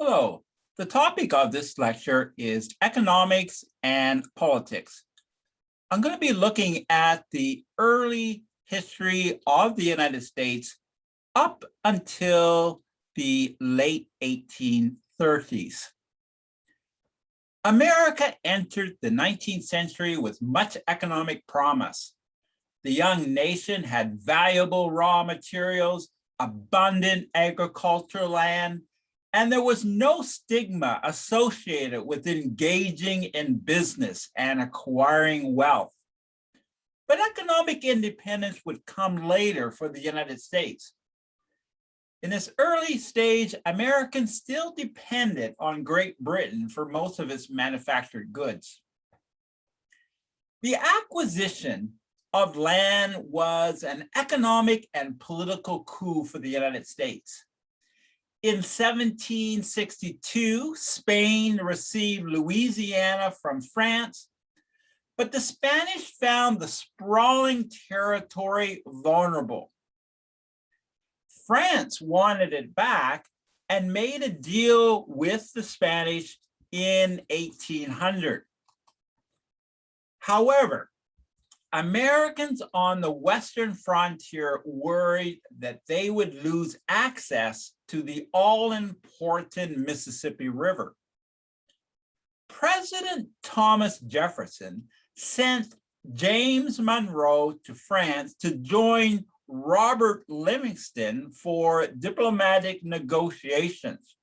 Hello, the topic of this lecture is economics and politics. I'm going to be looking at the early history of the United States up until the late 1830s. America entered the 19th century with much economic promise. The young nation had valuable raw materials, abundant agricultural land, and there was no stigma associated with engaging in business and acquiring wealth. But economic independence would come later for the United States. In this early stage, Americans still depended on Great Britain for most of its manufactured goods. The acquisition of land was an economic and political coup for the United States. In 1762, Spain received Louisiana from France, but the Spanish found the sprawling territory vulnerable. France wanted it back and made a deal with the Spanish in 1800. However, Americans on the western frontier worried that they would lose access to the all-important Mississippi River. President Thomas Jefferson sent James Monroe to France to join Robert Livingston for diplomatic negotiations.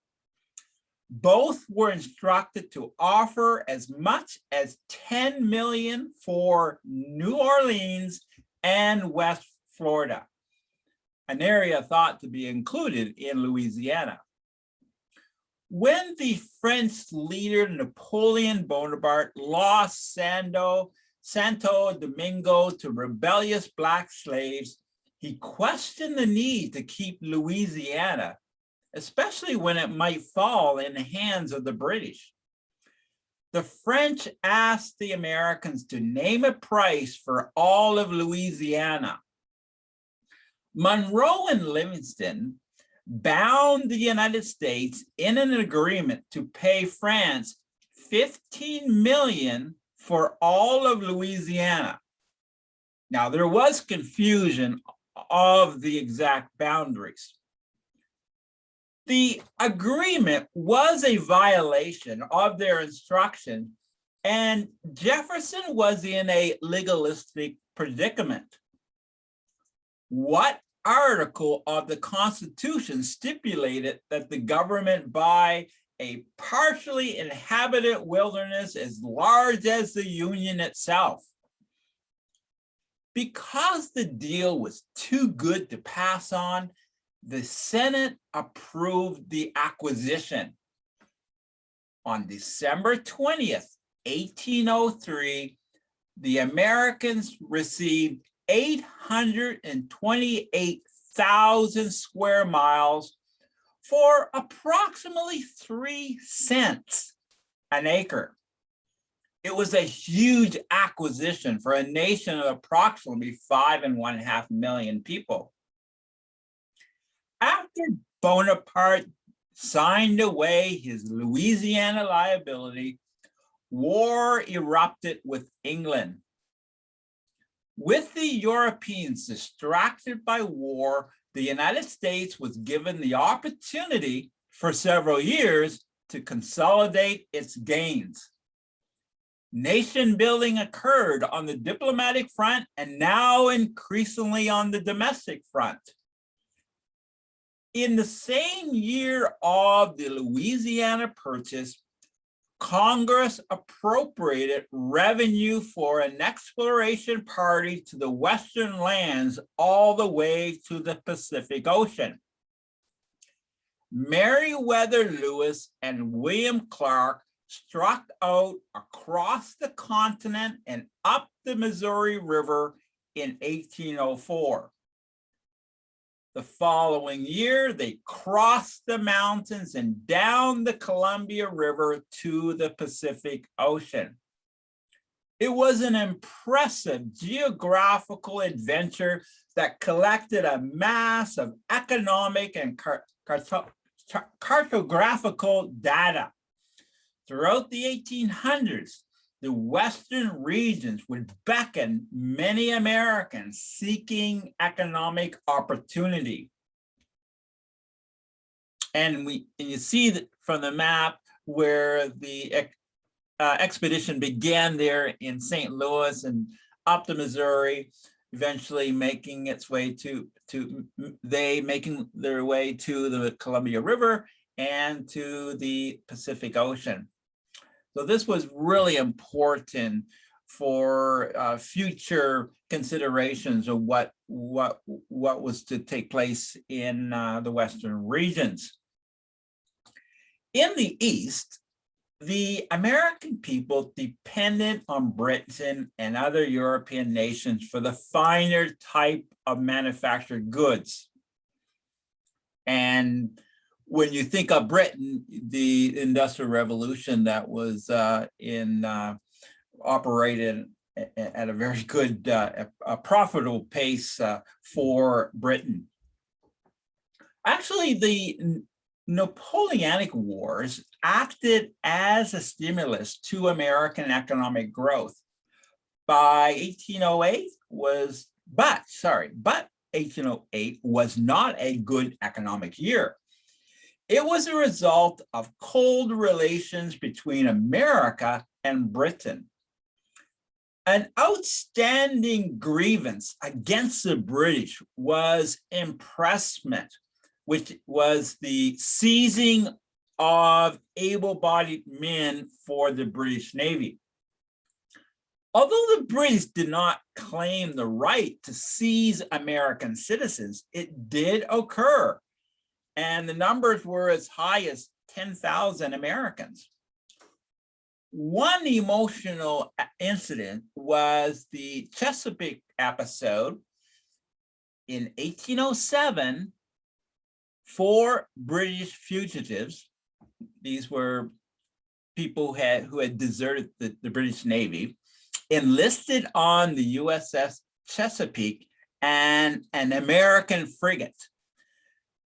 Both were instructed to offer as much as $10 million for New Orleans and West Florida, an area thought to be included in Louisiana. When the French leader Napoleon Bonaparte lost Santo Domingo to rebellious Black slaves, he questioned the need to keep Louisiana, especially when it might fall in the hands of the British. The French asked the Americans to name a price for all of Louisiana. Monroe and Livingston bound the United States in an agreement to pay France $15 million for all of Louisiana. Now, there was confusion of the exact boundaries. The agreement was a violation of their instruction, and Jefferson was in a legalistic predicament. What article of the Constitution stipulated that the government buy a partially inhabited wilderness as large as the Union itself? Because the deal was too good to pass on, the Senate approved the acquisition. On December 20th, 1803, the Americans received 828,000 square miles for approximately 3 cents an acre. It was a huge acquisition for a nation of approximately 5.5 million people. After Bonaparte signed away his Louisiana liability, war erupted with England. With the Europeans distracted by war, the United States was given the opportunity for several years to consolidate its gains. Nation building occurred on the diplomatic front and now increasingly on the domestic front. In the same year of the Louisiana Purchase, Congress appropriated revenue for an exploration party to the western lands all the way to the Pacific Ocean. Meriwether Lewis and William Clark struck out across the continent and up the Missouri River in 1804. The following year, they crossed the mountains and down the Columbia River to the Pacific Ocean. It was an impressive geographical adventure that collected a mass of economic and cartographical data. Throughout the 1800s, the Western regions would beckon many Americans seeking economic opportunity. And you see that from the map where the expedition began there in St. Louis and up to Missouri, eventually making its way making their way to the Columbia River and to the Pacific Ocean. So this was really important for future considerations of what was to take place in the Western regions. In the East, the American people depended on Britain and other European nations for the finer type of manufactured goods. And when you think of Britain, the Industrial Revolution that was operated at a very good, a profitable pace for Britain. Actually, the Napoleonic Wars acted as a stimulus to American economic growth. By 1808 but 1808 was not a good economic year. It was a result of cold relations between America and Britain. An outstanding grievance against the British was impressment, which was the seizing of able-bodied men for the British Navy. Although the British did not claim the right to seize American citizens, it did occur, and the numbers were as high as 10,000 Americans. One emotional incident was the Chesapeake episode in 1807. 4 British fugitives, these were people who had deserted the British Navy, enlisted on the USS Chesapeake and an American frigate.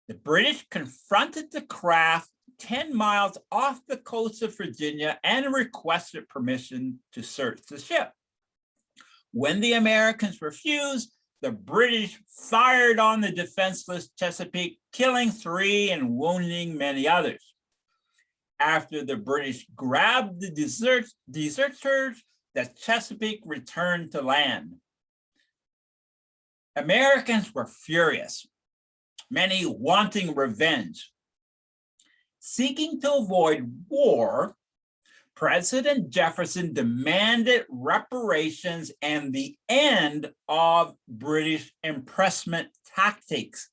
The British confronted the craft 10 miles off the coast of Virginia and requested permission to search the ship. When the Americans refused, the British fired on the defenseless Chesapeake, killing 3 and wounding many others. After the British grabbed the deserters, the Chesapeake returned to land. Americans were furious, many wanting revenge. Seeking to avoid war, President Jefferson demanded reparations and the end of British impressment tactics.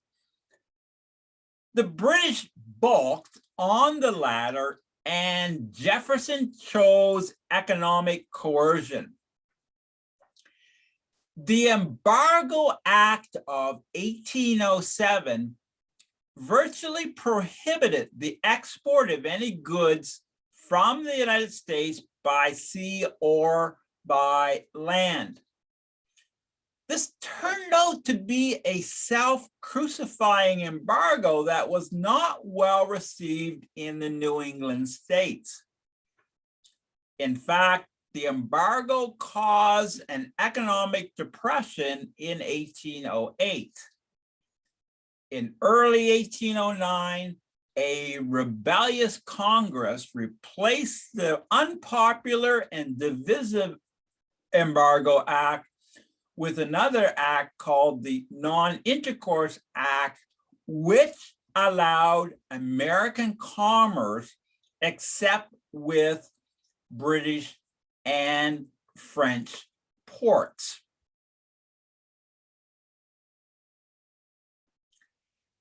The British balked on the latter, and Jefferson chose economic coercion. The Embargo Act of 1807 virtually prohibited the export of any goods from the United States by sea or by land. This turned out to be a self-crucifying embargo that was not well received in the New England states. In fact, the embargo caused an economic depression in 1808. In early 1809, a rebellious Congress replaced the unpopular and divisive Embargo Act with another act called the Non-Intercourse Act, which allowed American commerce except with British and French ports.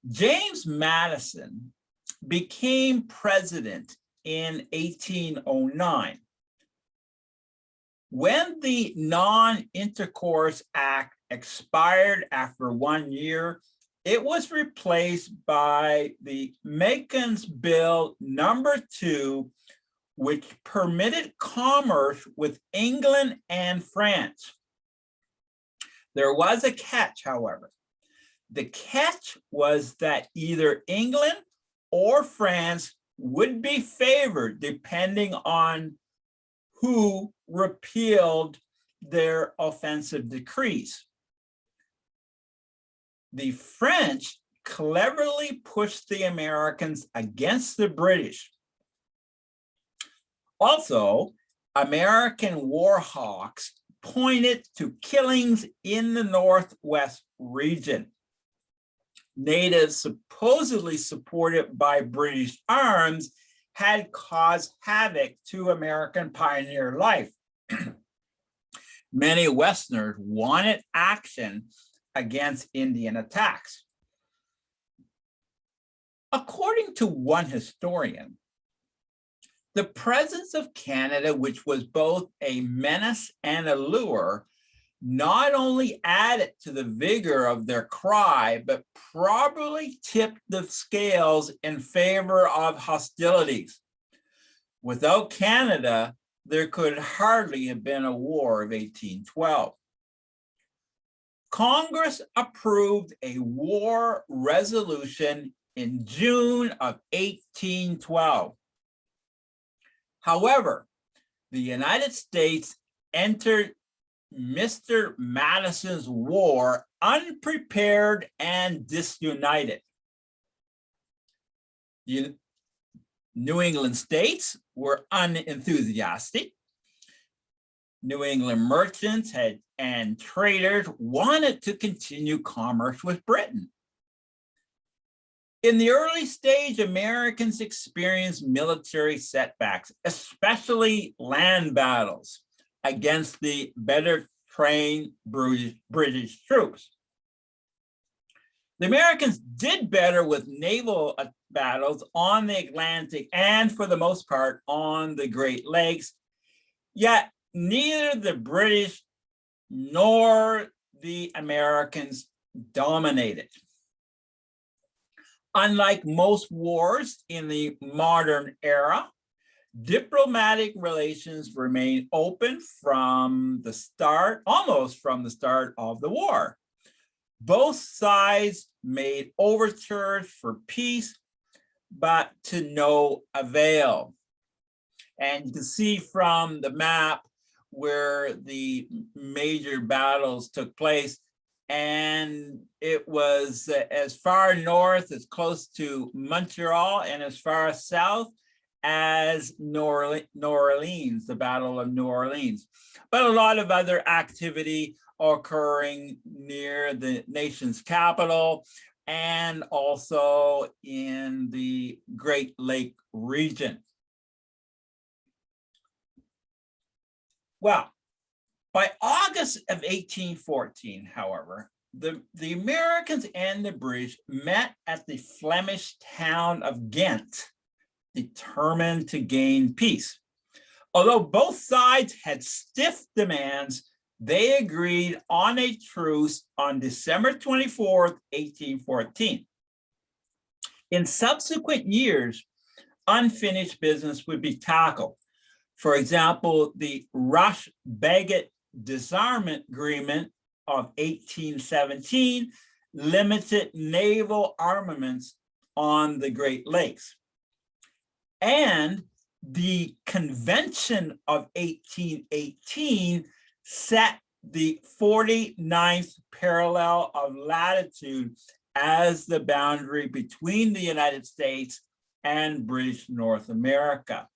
James Madison became president in 1809. When the Non-Intercourse Act expired after 1 year, it was replaced by the Macon's Bill number 2, which permitted commerce with England and France. There was a catch, however. The catch was that either England or France would be favored depending on who repealed their offensive decrees. The French cleverly pushed the Americans against the British. Also, American war hawks pointed to killings in the Northwest region. Natives supposedly supported by British arms had caused havoc to American pioneer life. Many Westerners wanted action against Indian attacks. According to one historian, the presence of Canada, which was both a menace and a lure, not only added to the vigor of their cry, but probably tipped the scales in favor of hostilities. Without Canada, there could hardly have been a war of 1812. Congress approved a war resolution in June of 1812. However, the United States entered Mr. Madison's war unprepared and disunited. The New England states were unenthusiastic. New England merchants and traders wanted to continue commerce with Britain. In the early stage, Americans experienced military setbacks, especially land battles against the better trained British troops. The Americans did better with naval battles on the Atlantic and, for the most part, on the Great Lakes, yet neither the British nor the Americans dominated. Unlike most wars in the modern era, diplomatic relations remained open from the start, almost from the start of the war. Both sides made overtures for peace, but to no avail. And you can see from the map where the major battles took place, and it was as far north as close to Montreal and as far south as New Orleans, the Battle of New Orleans. But a lot of other activity occurring near the nation's capital and also in the Great Lake region. Well, by August of 1814, however, the Americans and the British met at the Flemish town of Ghent, determined to gain peace. Although both sides had stiff demands, they agreed on a truce on December 24th, 1814. In subsequent years, unfinished business would be tackled. For example, the Rush-Bagot Disarmament Agreement of 1817 limited naval armaments on the Great Lakes. And the Convention of 1818 set the 49th parallel of latitude as the boundary between the United States and British North America.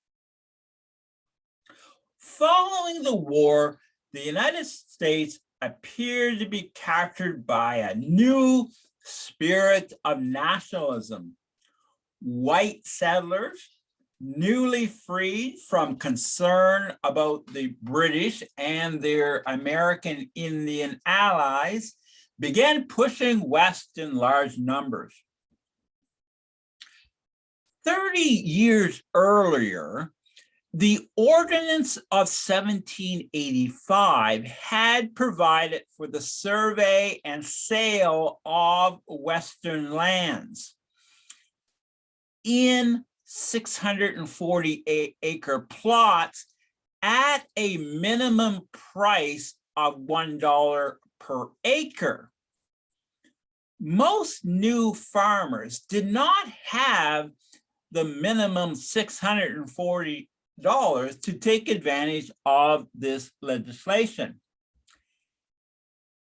Following the war, the United States appeared to be captured by a new spirit of nationalism. White settlers, newly freed from concern about the British and their American Indian allies, began pushing west in large numbers. 30 years earlier, the Ordinance of 1785 had provided for the survey and sale of Western lands in 640-acre plots at a minimum price of $1 per acre. Most new farmers did not have the minimum $640 to take advantage of this legislation.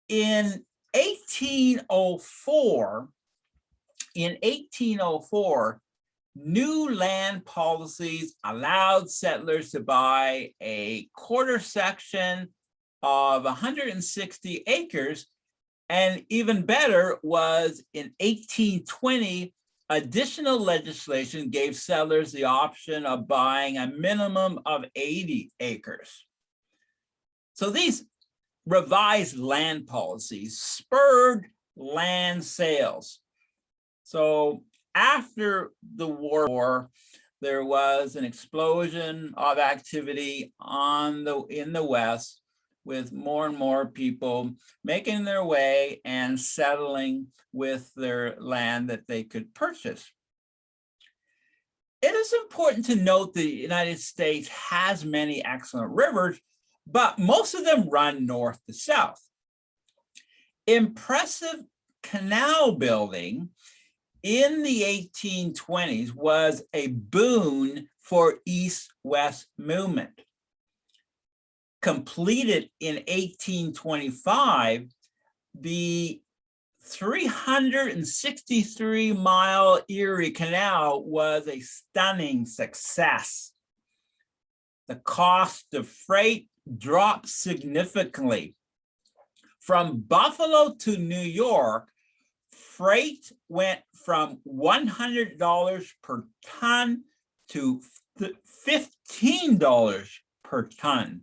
In 1804, new land policies allowed settlers to buy a quarter section of 160 acres. And even better was in 1820, additional legislation gave settlers the option of buying a minimum of 80 acres. So these revised land policies spurred land sales. So after the war, there was an explosion of activity in the West, with more and more people making their way and settling with their land that they could purchase. It is important to note the United States has many excellent rivers, but most of them run north to south. Impressive canal building in the 1820s was a boon for east-west movement. Completed in 1825, the 363-mile Erie Canal was a stunning success. The cost of freight dropped significantly. From Buffalo to New York, freight went from $100 per ton to $15 per ton.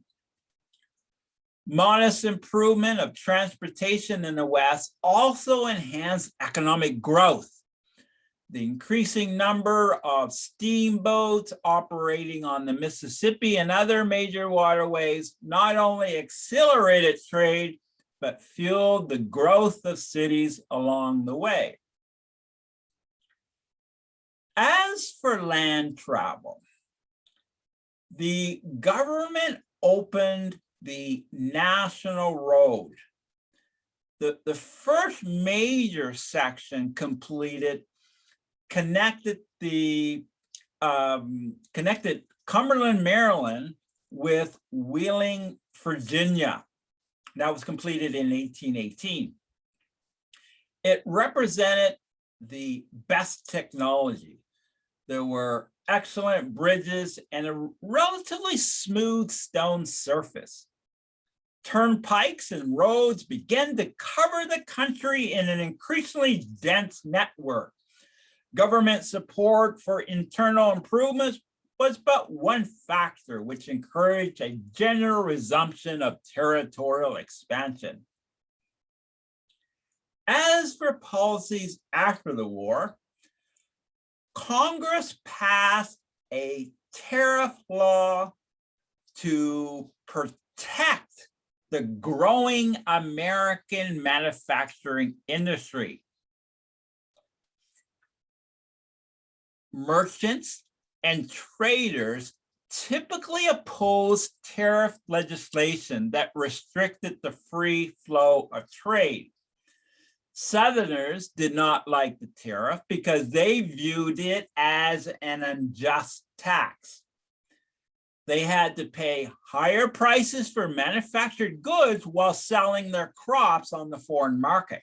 Modest improvement of transportation in the West also enhanced economic growth. The increasing number of steamboats operating on the Mississippi and other major waterways not only accelerated trade, but fueled the growth of cities along the way. As for land travel, the government opened the national road. The first major section completed connected Cumberland, Maryland with Wheeling, Virginia. That was completed in 1818. It represented the best technology. There were excellent bridges and a relatively smooth stone surface. Turnpikes and roads began to cover the country in an increasingly dense network. Government support for internal improvements was but one factor which encouraged a general resumption of territorial expansion. As for policies after the war, Congress passed a tariff law to protect the growing American manufacturing industry. Merchants and traders typically opposed tariff legislation that restricted the free flow of trade. Southerners did not like the tariff because they viewed it as an unjust tax. They had to pay higher prices for manufactured goods while selling their crops on the foreign market.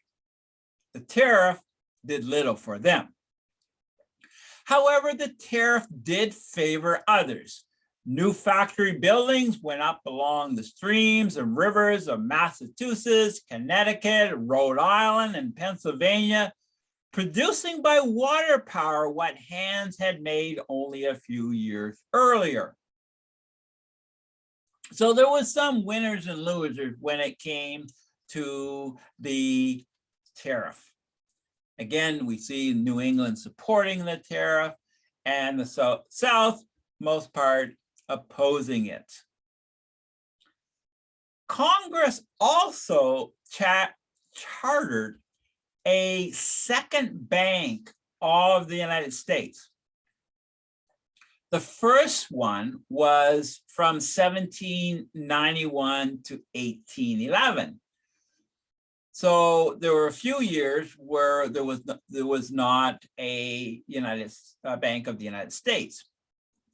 The tariff did little for them. However, the tariff did favor others. New factory buildings went up along the streams and rivers of Massachusetts, Connecticut, Rhode Island, and Pennsylvania, producing by water power what hands had made only a few years earlier. So there was some winners and losers when it came to the tariff. Again, we see New England supporting the tariff and the South, most part, opposing it. Congress also chartered a second bank of the United States. The first one was from 1791 to 1811. So there were a few years where there was not a Bank of the United States.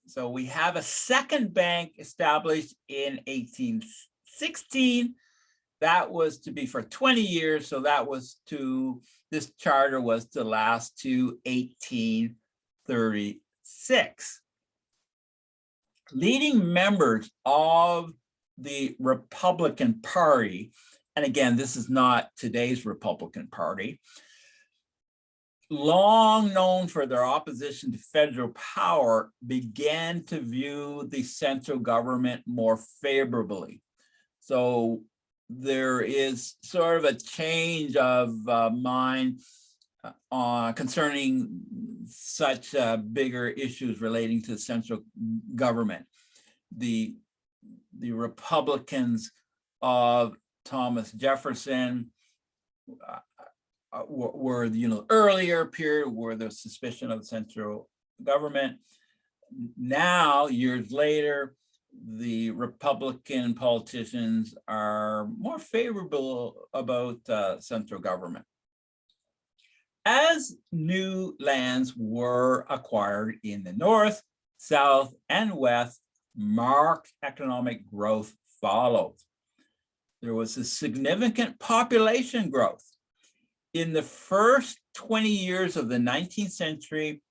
So we have a second bank established in 1816. That was to be for 20 years. So this charter was to last to 1836. Leading members of the Republican Party, and again, this is not today's Republican Party, long known for their opposition to federal power, began to view the central government more favorably. So there is sort of a change of mind concerning such bigger issues relating to the central government. The Republicans of Thomas Jefferson were earlier period where there's suspicion of the central government. Now, years later, the Republican politicians are more favorable about central government. As new lands were acquired in the North, South, and West, marked economic growth followed. There was a significant population growth. In the first 20 years of the 19th century,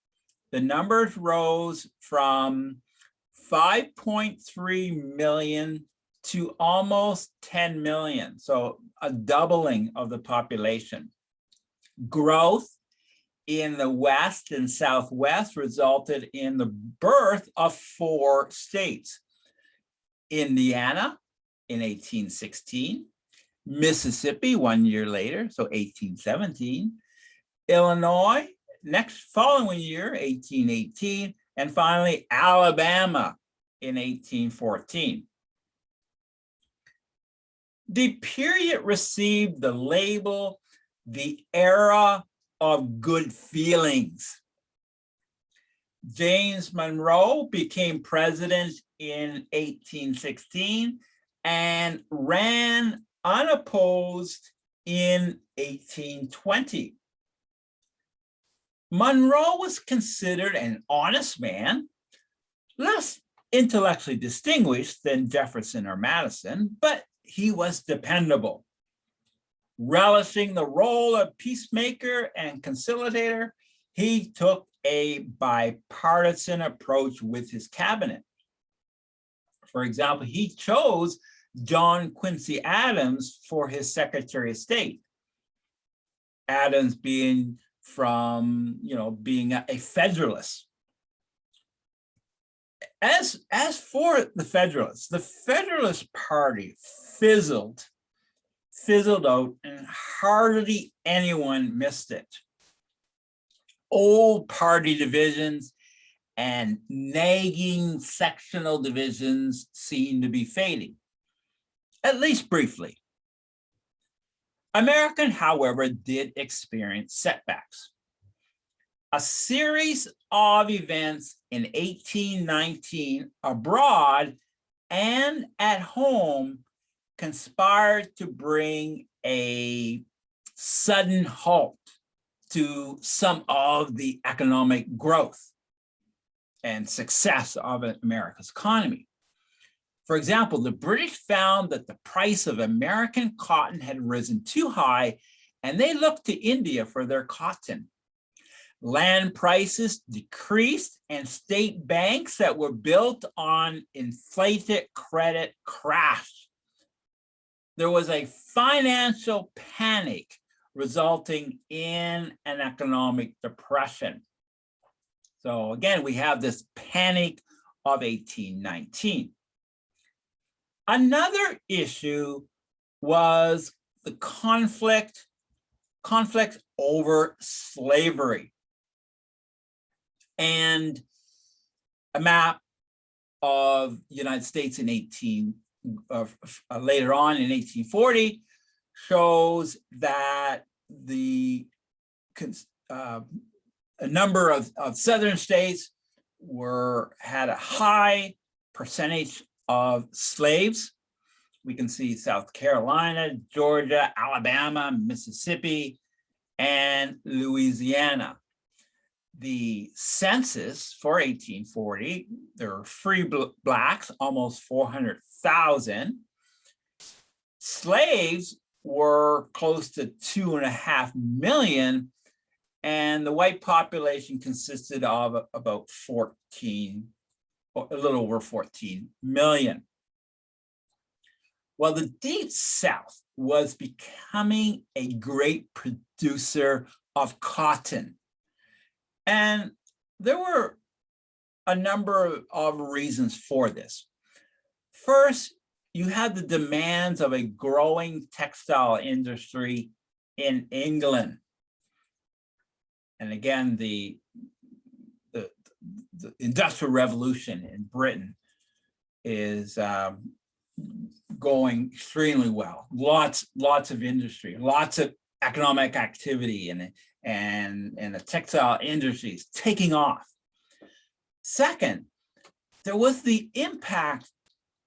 the numbers rose from 5.3 million to almost 10 million, so a doubling of the population. Growth in the West and Southwest resulted in the birth of 4 states: Indiana in 1816, Mississippi 1 year later, so 1817, Illinois next following year, 1818, and finally Alabama in 1814. The period received the label the era of good feelings. James Monroe became president in 1816 and ran unopposed in 1820. Monroe was considered an honest man, less intellectually distinguished than Jefferson or Madison, but he was dependable. Relishing the role of peacemaker and conciliator, he took a bipartisan approach with his cabinet. For example, he chose John Quincy Adams for his Secretary of State. Adams being being a Federalist. As for the Federalist Party fizzled out and hardly anyone missed it. Old party divisions and nagging sectional divisions seemed to be fading, at least briefly. America, however, did experience setbacks. A series of events in 1819 abroad and at home conspired to bring a sudden halt to some of the economic growth and success of America's economy. For example, the British found that the price of American cotton had risen too high, and they looked to India for their cotton. Land prices decreased, and state banks that were built on inflated credit crashed. There was a financial panic resulting in an economic depression. So again, we have this panic of 1819. Another issue was the conflict over slavery. And a map of the United States in later on in 1840 shows that a number of southern states had a high percentage of slaves. we can see South Carolina, Georgia, Alabama, Mississippi, and Louisiana. The census for 1840, there were free blacks, almost 400,000. Slaves were close to 2.5 million, and the white population consisted of about 14, a little over 14 million. Well, the Deep South was becoming a great producer of cotton. And there were a number of reasons for this. First, you had the demands of a growing textile industry in England. And again, the Industrial Revolution in Britain is going extremely well. Lots of industry, lots of economic activity, and the textile industry is taking off. Second, there was the impact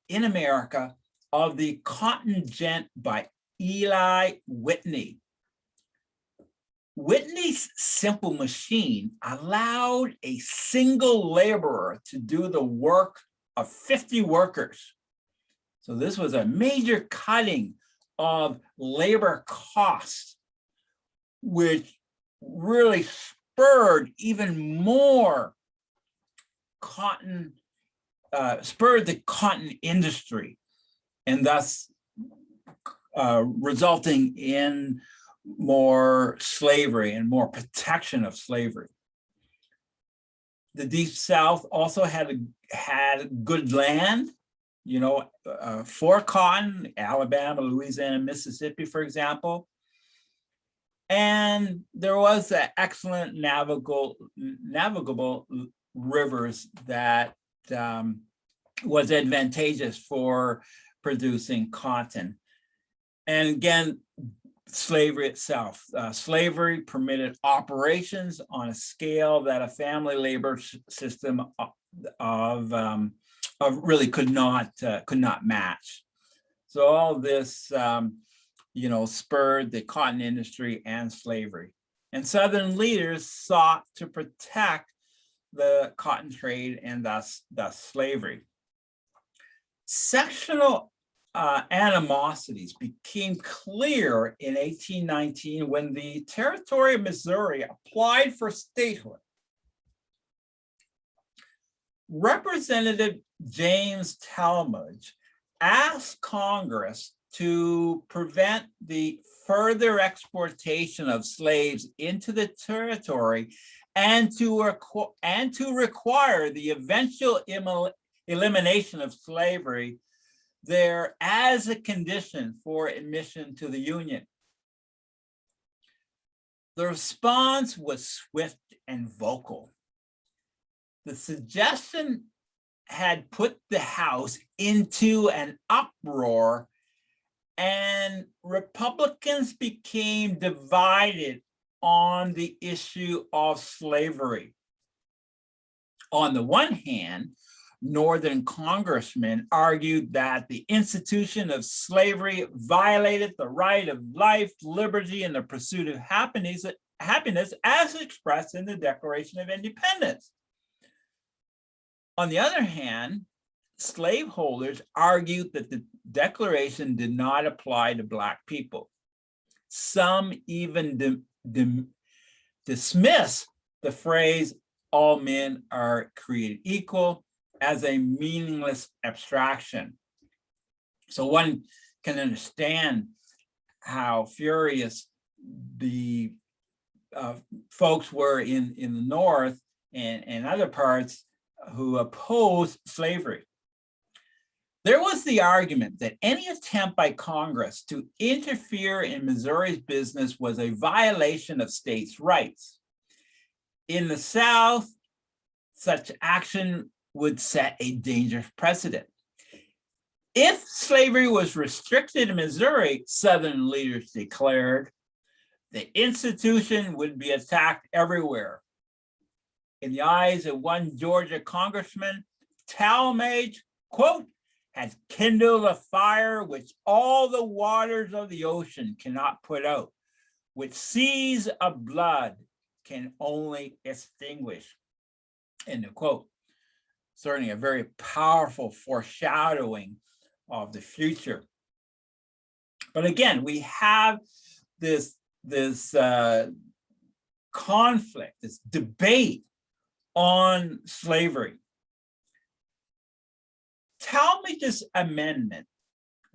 in America of the Cotton Gin by Eli Whitney. Whitney's simple machine allowed a single laborer to do the work of 50 workers. So this was a major cutting of labor costs, which really spurred even more cotton, spurred the cotton industry, and thus resulting in more slavery and more protection of slavery. The Deep South also had good land, for cotton, Alabama, Louisiana, Mississippi, for example. And there was an excellent navigable rivers that was advantageous for producing cotton. And again, slavery itself. Slavery permitted operations on a scale that a family labor system of really could not match. So all this, spurred the cotton industry and slavery. And Southern leaders sought to protect the cotton trade and thus slavery. Sectional animosities became clear in 1819 when the territory of Missouri applied for statehood. Representative James Talmadge asked Congress to prevent the further exportation of slaves into the territory and to require the eventual elimination of slavery there as a condition for admission to the Union. The response was swift and vocal. The suggestion had put the House into an uproar, and Republicans became divided on the issue of slavery. On the one hand, Northern congressmen argued that the institution of slavery violated the right of life, liberty, and the pursuit of happiness as expressed in the Declaration of Independence. On the other hand, slaveholders argued that the Declaration did not apply to Black people. Some even dismiss the phrase, "all men are created equal," as a meaningless abstraction. So one can understand how furious the folks were in the North and other parts who opposed slavery. There was the argument that any attempt by Congress to interfere in Missouri's business was a violation of states' rights. In the South, such action would set a dangerous precedent. If slavery was restricted in Missouri, Southern leaders declared, the institution would be attacked everywhere. In the eyes of one Georgia congressman, Talmadge, quote, had kindled a fire which all the waters of the ocean cannot put out, which seas of blood can only extinguish. End of quote. Certainly a very powerful foreshadowing of the future. But again, we have this conflict, this debate on slavery. Talmadge's amendment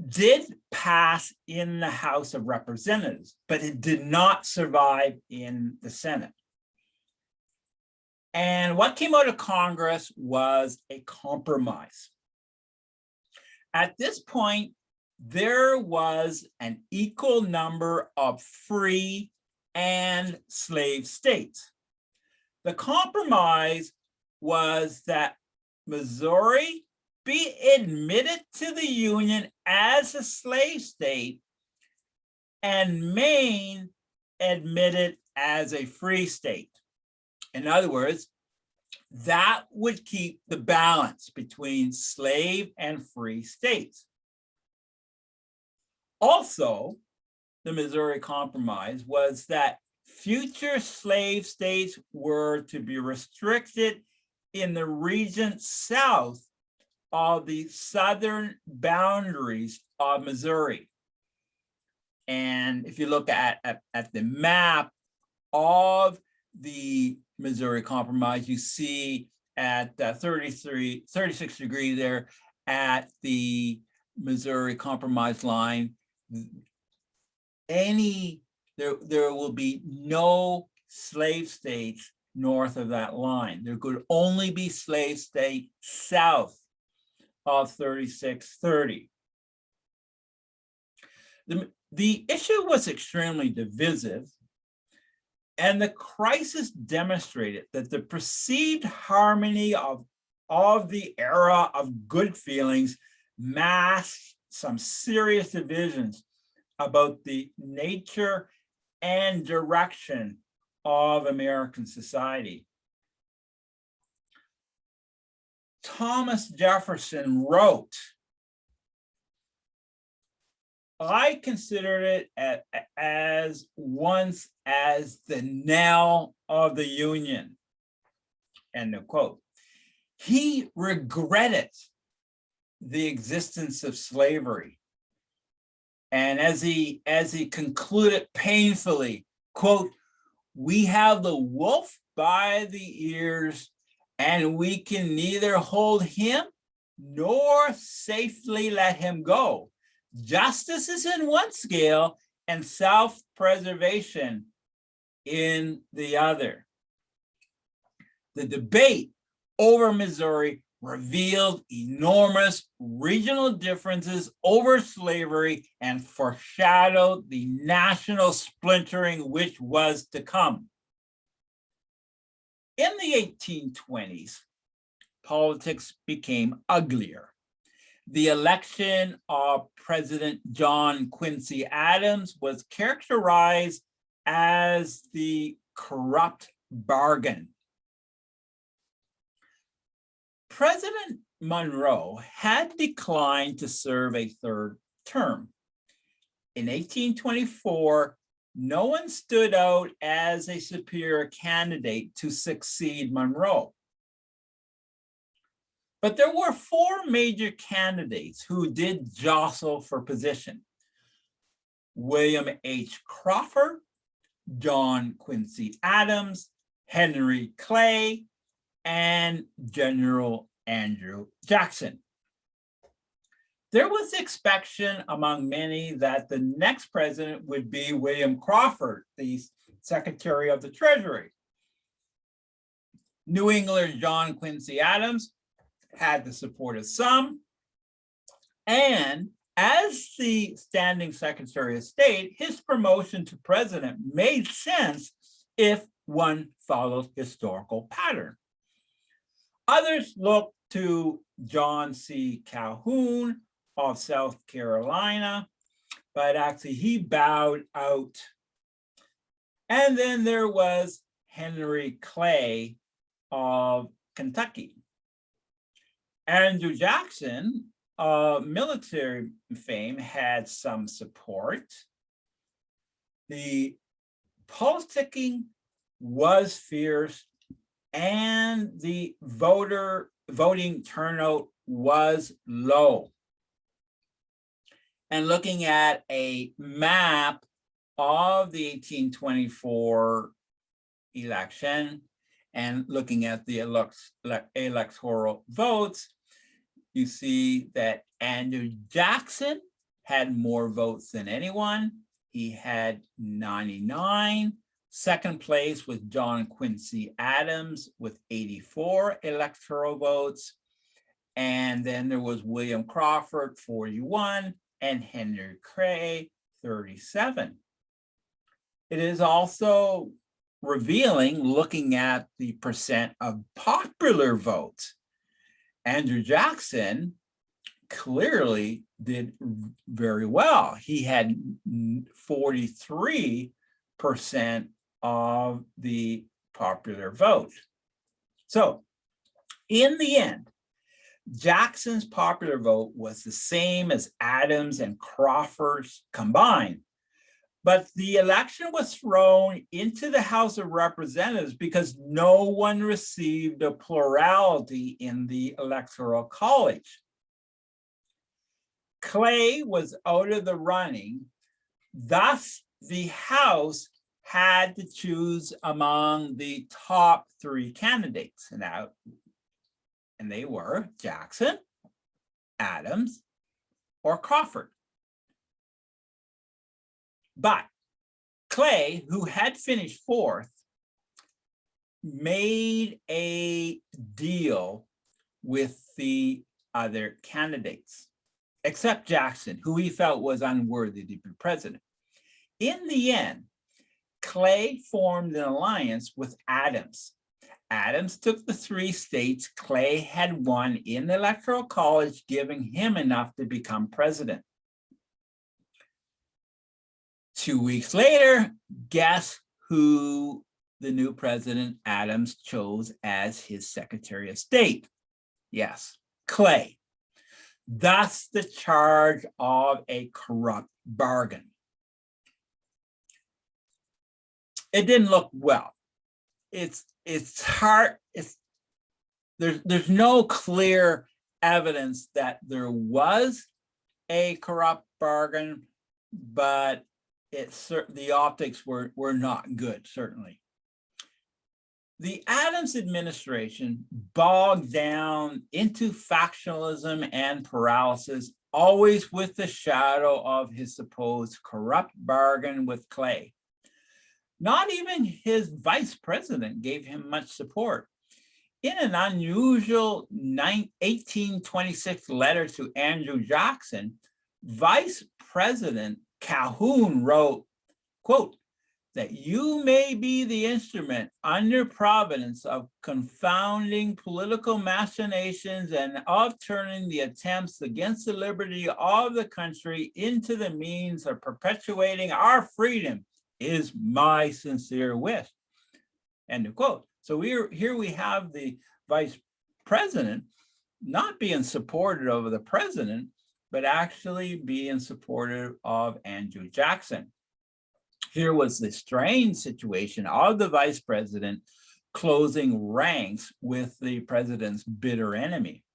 did pass in the House of Representatives, but it did not survive in the Senate. And what came out of Congress was a compromise. At this point, there was an equal number of free and slave states. The compromise was that Missouri be admitted to the Union as a slave state and Maine admitted as a free state. In other words, that would keep the balance between slave and free states. Also, the Missouri Compromise was that future slave states were to be restricted in the region south of the southern boundaries of Missouri. And if you look at the map of the Missouri Compromise, you see at 36 degrees there at the Missouri Compromise line, there will be no slave states north of that line. There could only be slave states south of 3630. The issue was extremely divisive, and the crisis demonstrated that the perceived harmony of the era of good feelings masked some serious divisions about the nature and direction of American society. Thomas Jefferson wrote, "I considered it as once as the knell of the Union." End of quote. He regretted the existence of slavery. And as he concluded painfully, quote, "We have the wolf by the ears, and we can neither hold him nor safely let him go. Justice is in one scale and self-preservation in the other." The debate over Missouri revealed enormous regional differences over slavery and foreshadowed the national splintering which was to come. In the 1820s, politics became uglier. The election of President John Quincy Adams was characterized as the corrupt bargain. President Monroe had declined to serve a third term. In 1824, no one stood out as a superior candidate to succeed Monroe. But there were four major candidates who did jostle for position: William H. Crawford, John Quincy Adams, Henry Clay, and General Andrew Jackson. There was expectation among many that the next president would be William Crawford, the Secretary of the Treasury. New England John Quincy Adams had the support of some, and as the standing Secretary of State, his promotion to president made sense if one followed historical pattern. Others looked to John C. Calhoun of South Carolina, but actually he bowed out. And then there was Henry Clay of Kentucky. Andrew Jackson military fame had some support. The politicking was fierce, and the voting turnout was low. And looking at a map of the 1824 election and looking at the electoral votes, you see that Andrew Jackson had more votes than anyone. He had 99. Second place was John Quincy Adams with 84 electoral votes. And then there was William Crawford, 41, and Henry Clay, 37. It is also revealing, looking at the percent of popular votes. Andrew Jackson clearly did very well. He had 43% of the popular vote. So in the end, Jackson's popular vote was the same as Adams and Crawford's combined. But the election was thrown into the House of Representatives because no one received a plurality in the Electoral College. Clay was out of the running. Thus, the House had to choose among the top three candidates. And they were Jackson, Adams, or Crawford. But Clay, who had finished fourth, made a deal with the other candidates, except Jackson, who he felt was unworthy to be president. In the end, Clay formed an alliance with Adams. Adams took the 3 states Clay had won in the Electoral College, giving him enough to become president. 2 weeks later, guess who the new president Adams chose as his Secretary of State? Yes, Clay. Thus the charge of a corrupt bargain. It didn't look well. It's hard. There's no clear evidence that there was a corrupt bargain, but the optics were not good, certainly. The Adams administration bogged down into factionalism and paralysis, always with the shadow of his supposed corrupt bargain with Clay. Not even his vice president gave him much support. In an unusual 1826 letter to Andrew Jackson, Vice President Calhoun wrote, quote, that you may be the instrument under providence of confounding political machinations and of turning the attempts against the liberty of the country into the means of perpetuating our freedom is my sincere wish. End of quote. So here we have the vice president not being supportive of the president, but actually being supportive of Andrew Jackson. Here was the strange situation of the vice president closing ranks with the president's bitter enemy.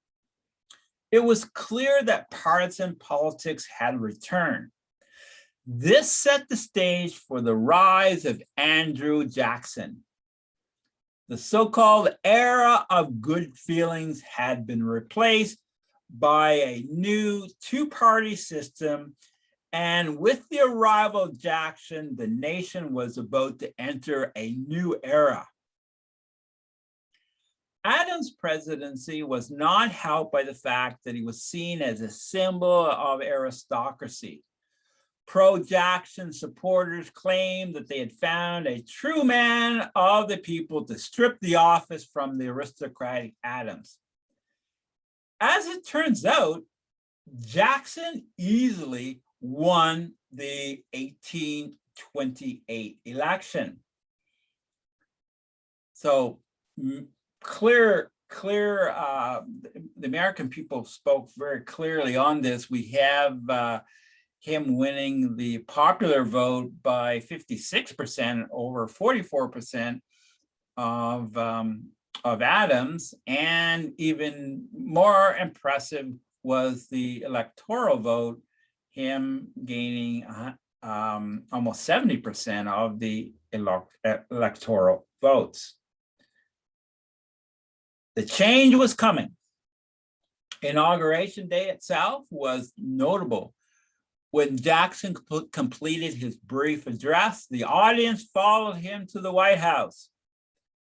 It was clear that partisan politics had returned. This set the stage for the rise of Andrew Jackson. The so-called era of good feelings had been replaced by a new two-party system. And with the arrival of Jackson, the nation was about to enter a new era. Adams' presidency was not helped by the fact that he was seen as a symbol of aristocracy. Pro-Jackson supporters claimed that they had found a true man of the people to strip the office from the aristocratic Adams. As it turns out, Jackson easily won the 1828 election. So clear clear, the American people spoke very clearly on this. We have him winning the popular vote by 56% over 44% of Adams, and even more impressive was the electoral vote, him gaining almost 70% of the electoral votes. The change was coming. Inauguration Day itself was notable. When Jackson completed his brief address, the audience followed him to the White House.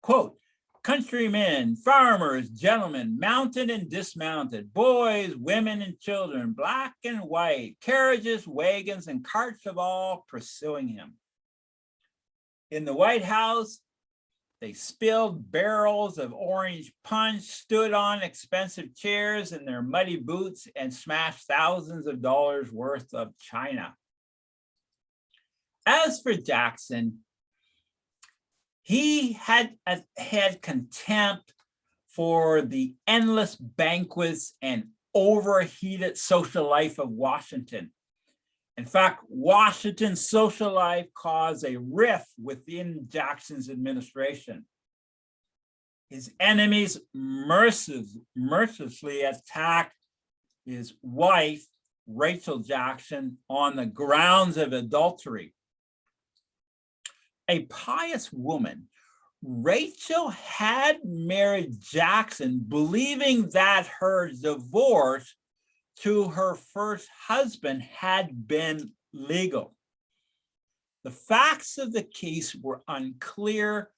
Quote, countrymen, farmers, gentlemen, mounted and dismounted, boys, women, and children, black and white, carriages, wagons, and carts of all pursuing him. In the White House, they spilled barrels of orange punch, stood on expensive chairs in their muddy boots, and smashed thousands of dollars worth of china. As for Jackson, he had contempt for the endless banquets and overheated social life of Washington. In fact, Washington's social life caused a rift within Jackson's administration. His enemies mercilessly attacked his wife, Rachel Jackson, on the grounds of adultery. A pious woman, Rachel had married Jackson believing that her divorce to her first husband had been legal. The facts of the case were unclear,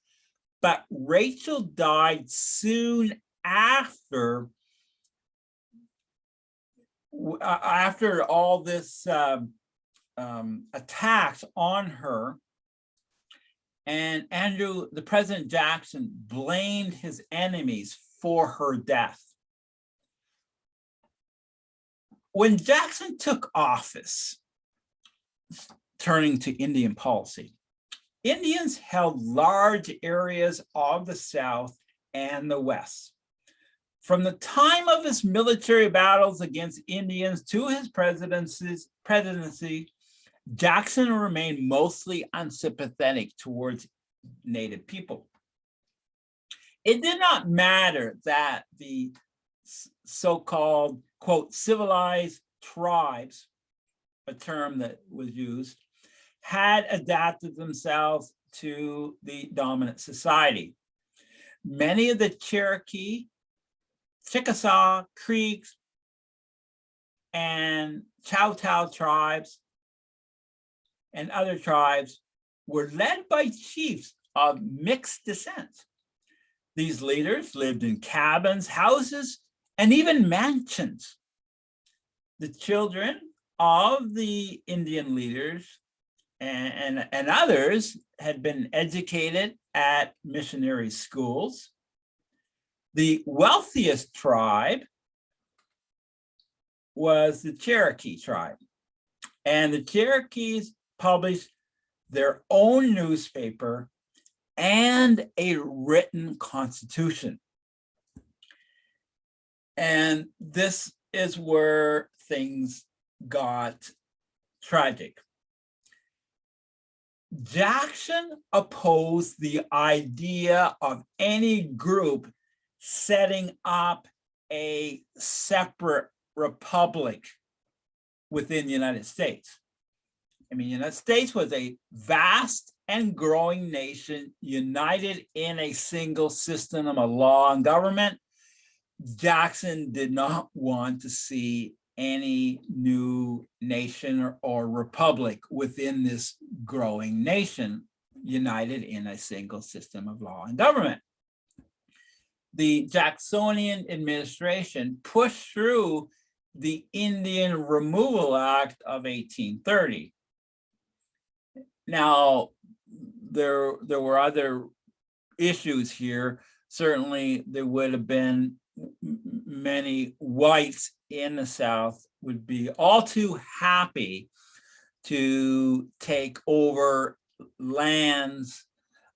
but Rachel died soon after all this attacks on her. And the President Jackson blamed his enemies for her death. When Jackson took office, turning to Indian policy, Indians held large areas of the South and the West. From the time of his military battles against Indians to his presidency, Jackson remained mostly unsympathetic towards Native people. It did not matter that the so-called, quote, civilized tribes, a term that was used, had adapted themselves to the dominant society. Many of the Cherokee, Chickasaw, Creeks, and Choctaw tribes and other tribes were led by chiefs of mixed descent. These leaders lived in cabins, houses, and even mansions. The children of the Indian leaders and others had been educated at missionary schools. The wealthiest tribe was the Cherokee tribe, and the Cherokees published their own newspaper and a written constitution. And this is where things got tragic. Jackson opposed the idea of any group setting up a separate republic within the United States. I mean, the United States was a vast and growing nation united in a single system of law and government. Jackson did not want to see any new nation or republic within this growing nation united in a single system of law and government. The Jacksonian administration pushed through the Indian Removal Act of 1830. Now, there were other issues here. Certainly, there would have been many whites in the South would be all too happy to take over lands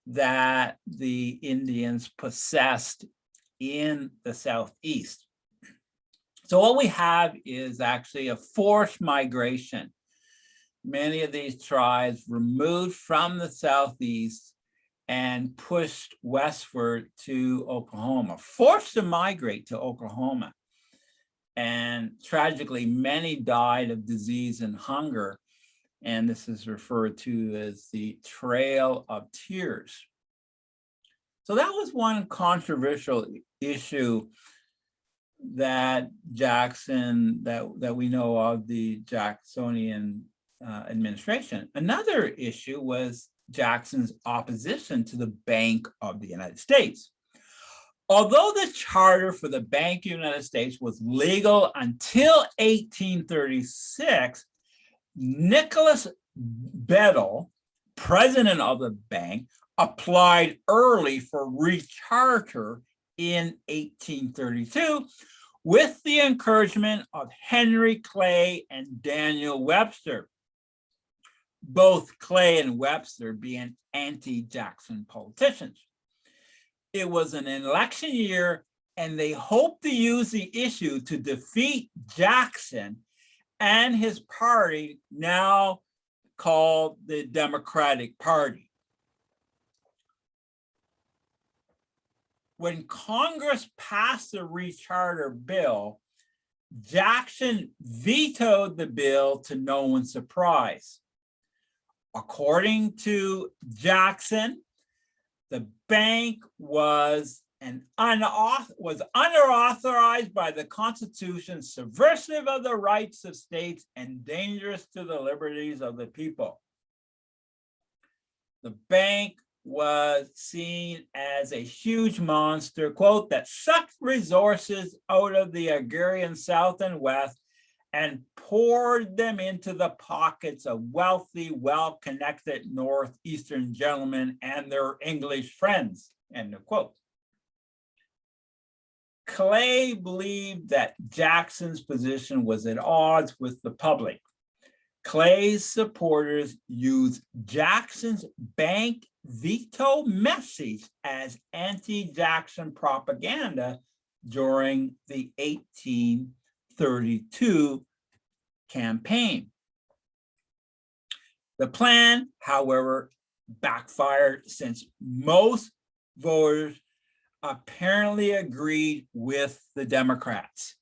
that the Indians possessed in the Southeast. So what we have is actually a forced migration. Many of these tribes were moved from the Southeast and pushed westward to Oklahoma, forced to migrate to Oklahoma. And tragically, many died of disease and hunger. And this is referred to as the Trail of Tears. So that was one controversial issue that Jackson, that we know of, the Jacksonian administration. Another issue was Jackson's opposition to the Bank of the United States. Although the charter for the Bank of the United States was legal until 1836, Nicholas Bedell, president of the bank, applied early for recharter in 1832 with the encouragement of Henry Clay and Daniel Webster, both Clay and Webster being anti-Jackson politicians. It was an election year, and they hoped to use the issue to defeat Jackson and his party, now called the Democratic Party. When Congress passed the recharter bill, Jackson vetoed the bill to no one's surprise. According to Jackson, the bank was unauthorized by the Constitution, subversive of the rights of states, and dangerous to the liberties of the people. The bank was seen as a huge monster, quote, that sucked resources out of the agrarian South and West and poured them into the pockets of wealthy, well-connected Northeastern gentlemen and their English friends, end of quote. Clay believed that Jackson's position was at odds with the public. Clay's supporters used Jackson's bank veto message as anti-Jackson propaganda during the 1832 campaign. The plan, however, backfired since most voters apparently agreed with the Democrats.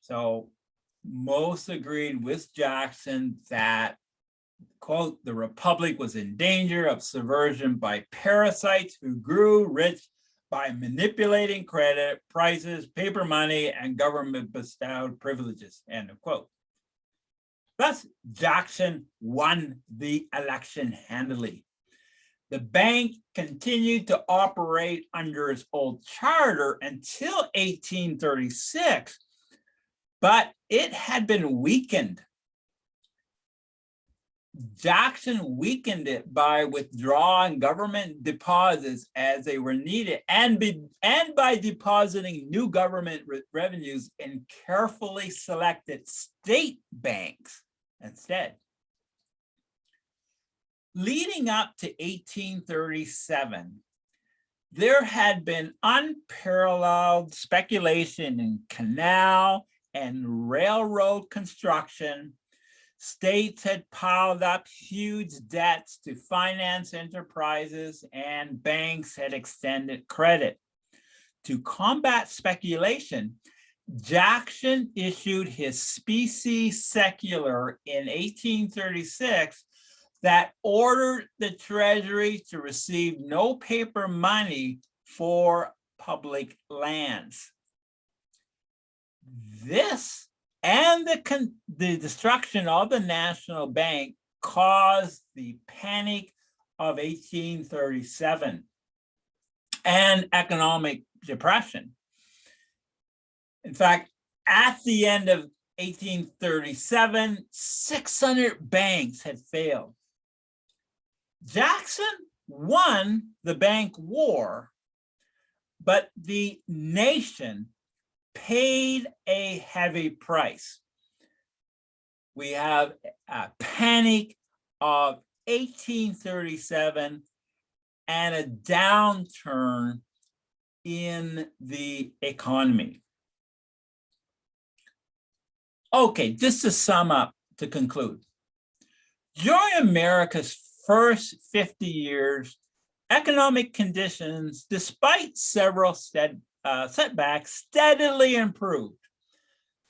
So most agreed with Jackson that, quote, the Republic was in danger of subversion by parasites who grew rich by manipulating credit, prices, paper money, and government bestowed privileges, end of quote. Thus, Jackson won the election handily. The bank continued to operate under its old charter until 1836, but it had been weakened. Jackson weakened it by withdrawing government deposits as they were needed and by depositing new government revenues in carefully selected state banks instead. Leading up to 1837, there had been unparalleled speculation in canal and railroad construction. States had piled up huge debts to finance enterprises, and banks had extended credit. To combat speculation, Jackson issued his specie circular in 1836 that ordered the Treasury to receive no paper money for public lands. This and the destruction of the National Bank caused the Panic of 1837 and economic depression. In fact, at the end of 1837, 600 banks had failed. Jackson won the bank war, but the nation paid a heavy price. We have a panic of 1837 and a downturn in the economy. Okay, just to sum up, to conclude. During America's first 50 years, economic conditions, despite several setbacks, steadily improved.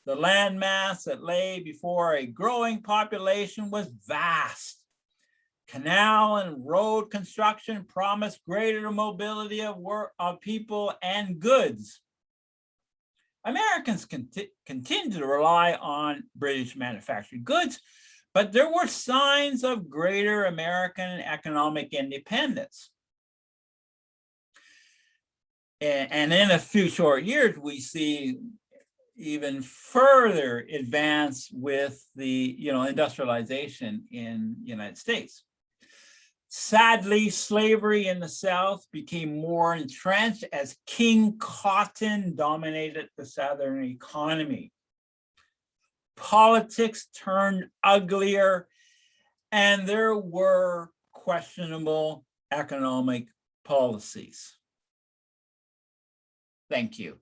The landmass that lay before a growing population was vast. Canal and road construction promised greater mobility of people and goods. Americans continued to rely on British manufactured goods, but there were signs of greater American economic independence. And in a few short years, we see even further advance with the industrialization in the United States. Sadly, slavery in the South became more entrenched as King Cotton dominated the Southern economy. Politics turned uglier, and there were questionable economic policies. Thank you.